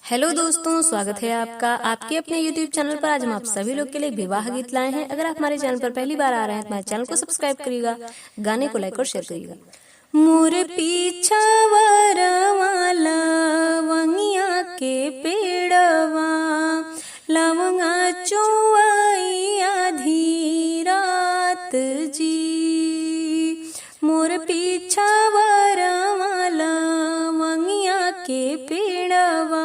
Hello दोस्तों, स्वागत है आपका आपके अपने YouTube चैनल पर। आज हम आप सभी लोग के लिए विवाह गीत लाए हैं। अगर आप हमारे चैनल पर पहली बार आ रहे हैं तो हमारे चैनल को सब्सक्राइब करिएगा, गाने को लाइक और शेयर करिएगा। मोर पीछा वरवाला वंगिया के पेड़वा लवंगा चुआई आधी रात जी। मोर पीछा वरवाला वंगिया के पेड़वा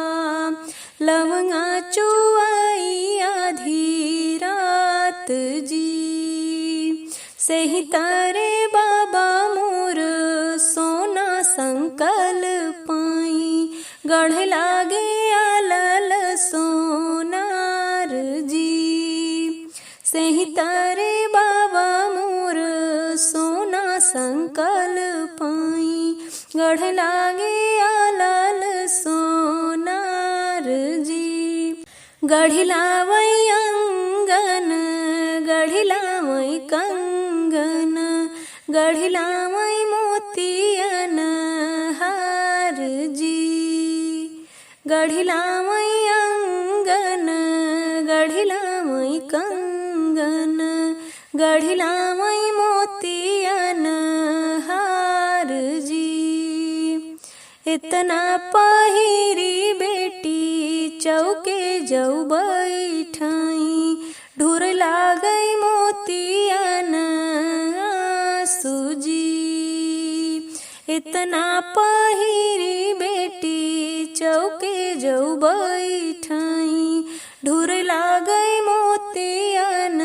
लवंगा चुआई आधी रात जी। सही तारे बाबा मोर सोना संकल पाई गढ़ लागे आलल सोनार जी। सही तारे बाबा मोर सोना संकल पाई गढ़ लागे आलल सोनार जी। गढ़िलावई अंगन गढ़िलावई कंगन गढ़िलावई मोतियन हार जी। गढ़िलावई अंगन गढ़िलावई कंगन गढ़िलावई मोतियन हार जी। इतना पहिरी बेटी चौके जऊ बैठाई ढूर लागई मोतियन आंसू जी। इतना पहिरी बेटी चौके जऊ बैठाई ढूर लागई मोतियन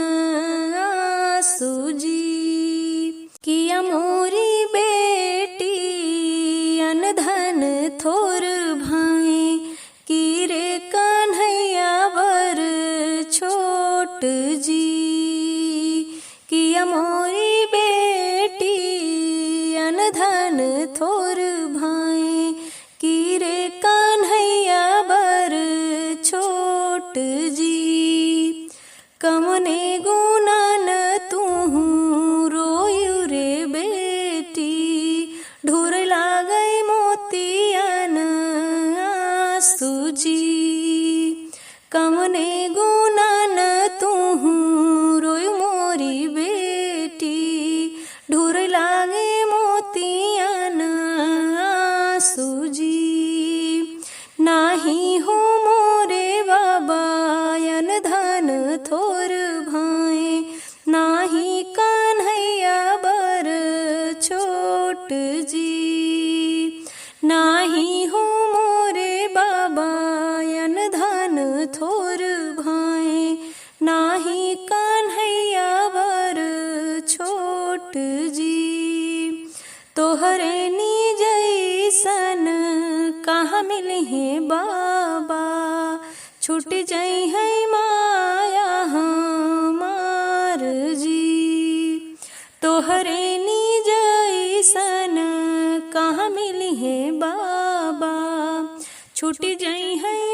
आंसू जी। किया मोरी बेटी अनधन थोर भाई की रे कन्हैया बर छोट जी। किया मोरी बेटी अनधन थोर भाई की रे कन्हैया बर छोट जी। कमने गुणन तूहू रोयु रे बेटी ढूर लागई मोतियन आंसू जी। कमने गुणन तूहू रोयु मोरी बेटी ढूर लागे मोतियन आंसू जी। नाही हो मोरे बाबा यन धन थोर भाई नाही कन्हैया बर छोट जी। नाही हो मोरे बाबा यन धन थोर भाई नाही कन्हैया बर छोट जी। तोहरे नी जैसन कहाँ मिले हैं बाबा छूट जाई है माया हमार जी। तोहरे नी जैसन कहाँ मिली है बाबा छूट जाई है